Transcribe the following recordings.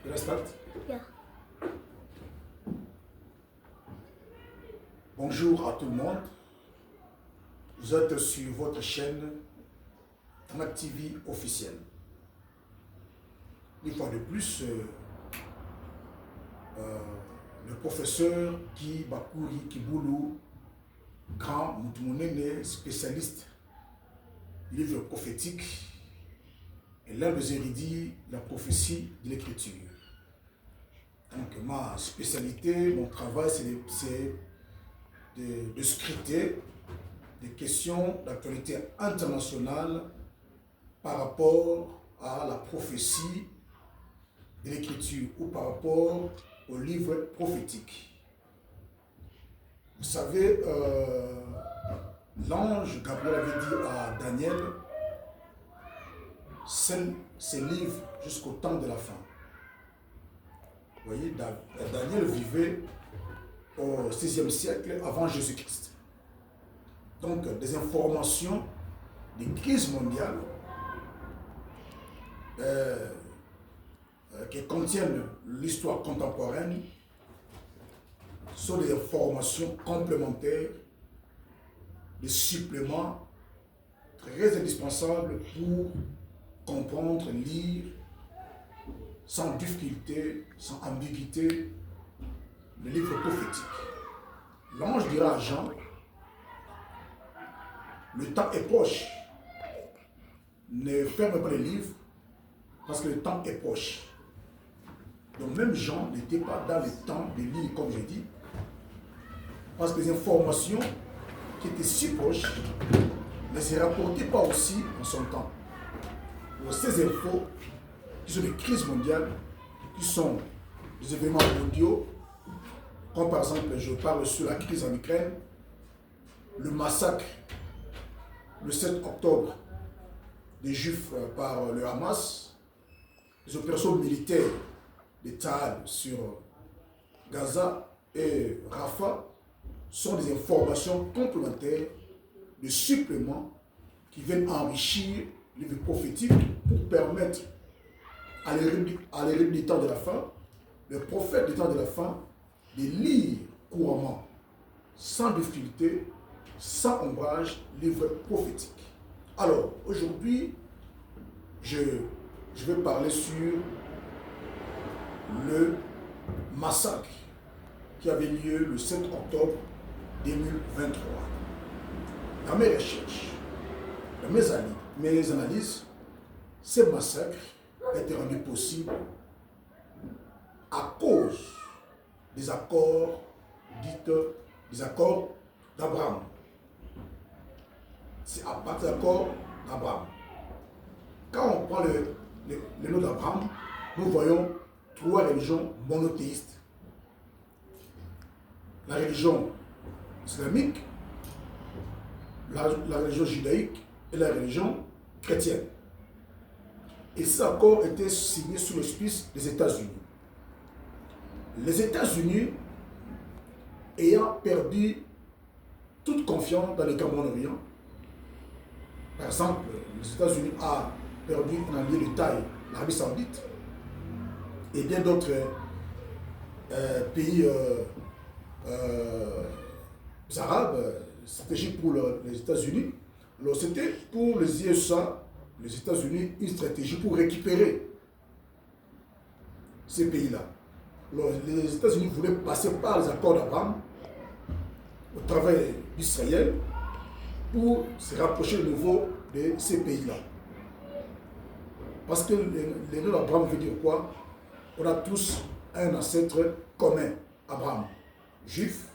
Je la start? Yeah. Bonjour à tout le monde. Vous êtes sur votre chaîne Tanac TV officielle. Une fois de plus, le professeur Guy Bakouri Kiboulou, grand Moutoumounene, spécialiste du livre prophétique, et l'un des érudits de la prophétie de l'écriture. Donc ma spécialité, mon travail, c'est de scruter des questions d'actualité internationale par rapport à la prophétie de l'écriture ou par rapport au livre prophétique. Vous savez, l'ange Gabriel avait dit à Daniel, scelle ses livres jusqu'au temps de la fin. Vous voyez, Daniel vivait au 6e siècle avant Jésus-Christ. Donc, des informations des crises mondiales qui contiennent l'histoire contemporaine sont des informations complémentaires, des suppléments très indispensables pour comprendre, lire sans difficulté, sans ambiguïté, le livre prophétique. L'ange dira à Jean, le temps est proche. Ne ferme pas les livres parce que le temps est proche. Donc même Jean n'était pas dans le temps de lire, comme j'ai dit, parce que les informations qui étaient si proches ne se rapportaient pas aussi en son temps. Donc, ces infos, qui sont des crises mondiales, qui sont des événements mondiaux, comme par exemple, je parle sur la crise en Ukraine, le massacre le 7 octobre des Juifs par le Hamas, les opérations militaires de Tsahal sur Gaza et Rafah sont des informations complémentaires, des suppléments qui viennent enrichir le livre prophétique pour permettre à l'érudit des temps de la fin, le prophète des temps de la fin, de lire couramment, sans difficulté, sans ombrage, livre prophétique. Alors, aujourd'hui, je vais parler sur le massacre qui avait lieu le 7 octobre 2023. Dans mes recherches, dans mes analyses, ce massacre a été rendu possible à cause des accords d'Abraham. C'est à partir de l'accord d'Abraham. Quand on prend le nom d'Abraham, nous voyons 3 religions monothéistes. La religion islamique, la religion judaïque et la religion chrétienne. Et cet accord était signé sous l'auspice des États-Unis. Les États-Unis, ayant perdu toute confiance dans le Moyen-Orient, par exemple, les États-Unis ont perdu un allié de taille, l'Arabie Saoudite, et bien d'autres pays arabes, stratégiques pour les États-Unis. Alors c'était pour les USA, les États-Unis, une stratégie pour récupérer ces pays-là. Alors les États-Unis voulaient passer par les accords d'Abraham au travers d'Israël pour se rapprocher de nouveau de ces pays-là. Parce que le nom d'Abraham veut dire quoi? On a tous un ancêtre commun, Abraham, juif,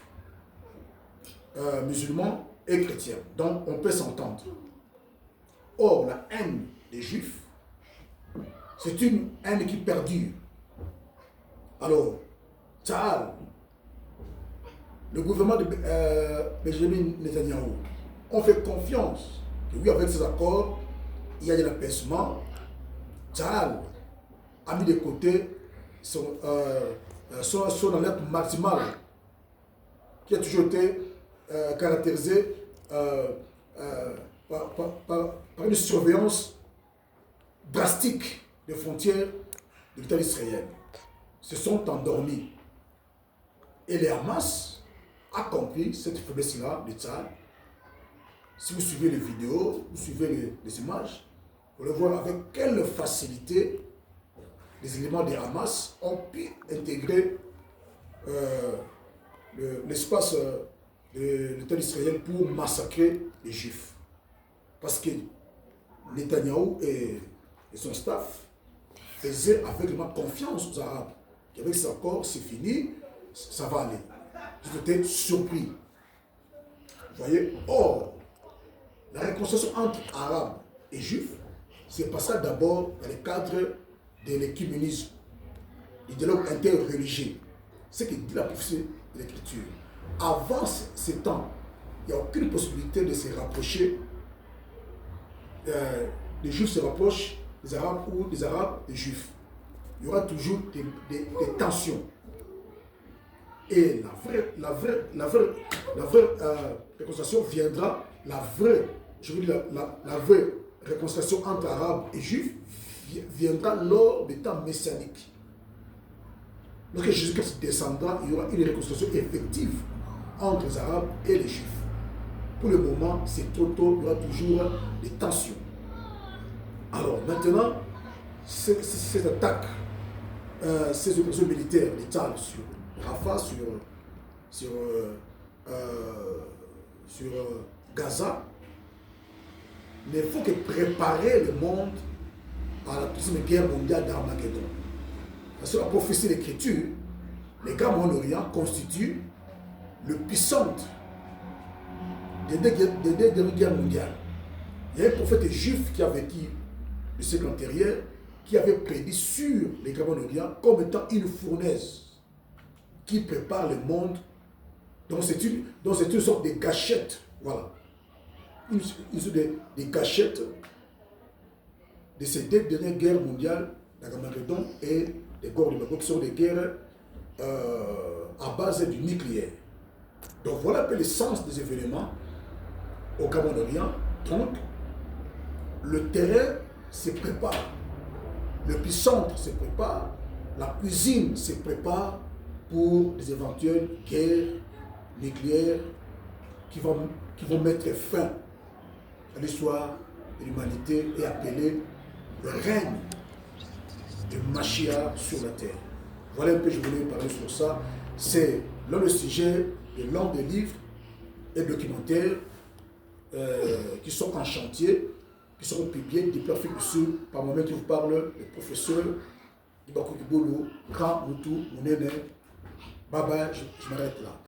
musulman et chrétien. Donc on peut s'entendre. Or, la haine des juifs, c'est une haine qui perdure. Alors, Tsahal, le gouvernement de Benjamin Netanyahu, on fait confiance que oui, avec ces accords, il y a de l'apaisement. Tsahal a mis de côté son alerte maximale qui a toujours été caractérisée par une surveillance drastique des frontières de l'État israélien. se sont endormis. Et les Hamas a compris cette faiblesse-là de Tzal. Si vous suivez les vidéos, vous suivez les images, vous allez voir avec quelle facilité les éléments des Hamas ont pu intégrer l'espace de l'État d'Israël pour massacrer les Juifs. Parce que Netanyahou et son staff faisaient aveuglément confiance aux Arabes. Qu'avec cet accord, c'est fini, ça va aller. Ils étaient surpris. Vous voyez? Or, la réconciliation entre Arabes et Juifs s'est passée d'abord dans le cadre de l'écuménisme, du dialogue interreligieux. C'est ce que dit la prophétie de l'Écriture. Avant ce temps, il n'y a aucune possibilité de se rapprocher. Les Juifs se rapprochent des Arabes ou des Arabes des Juifs. Il y aura toujours des tensions. Et la vraie réconciliation viendra, la vraie réconciliation entre Arabes et Juifs viendra lors des temps messianiques. Lorsque Jésus-Christ descendra, il y aura une réconciliation effective entre les Arabes et les Juifs. Pour le moment, c'est trop tôt, il y aura toujours des tensions. Alors maintenant, ces attaques, ces opérations militaires d'État sur Rafah, sur Gaza, ne font que préparer le monde à la deuxième guerre mondiale d'Armageddon. Parce que la prophétie de l'Écriture, les guerres Moyen-Orient constituent le puissant des deux guerres mondiales. Il y a un prophète juif qui a vécu le siècle antérieur, qui avait prédit sur les guerres Moyen-Orient comme étant une fournaise qui prépare le monde. Donc c'est une sorte de gâchette. Voilà. Une sorte de gâchette de ces deux dernières guerres mondiales, d'Armageddon et des Gog et Magog, qui sont des guerres à base du nucléaire. Donc voilà un peu le sens des événements au Moyen-Orient. Donc, le terrain se prépare, le puissant se prépare, la cuisine se prépare pour des éventuelles guerres nucléaires qui vont mettre fin à l'histoire de l'humanité et appeler le règne de Mashiach sur la terre. Voilà un peu, je voulais parler sur ça. C'est l'un des sujets de l'un des livres et documentaires qui sont en chantier, qui seront publiés depuis l'Afrique du Sud par moi-même qui vous parle, le professeur Ibakou Kiboulou, Grand Moutou, Mounene. Bye bye, je m'arrête là.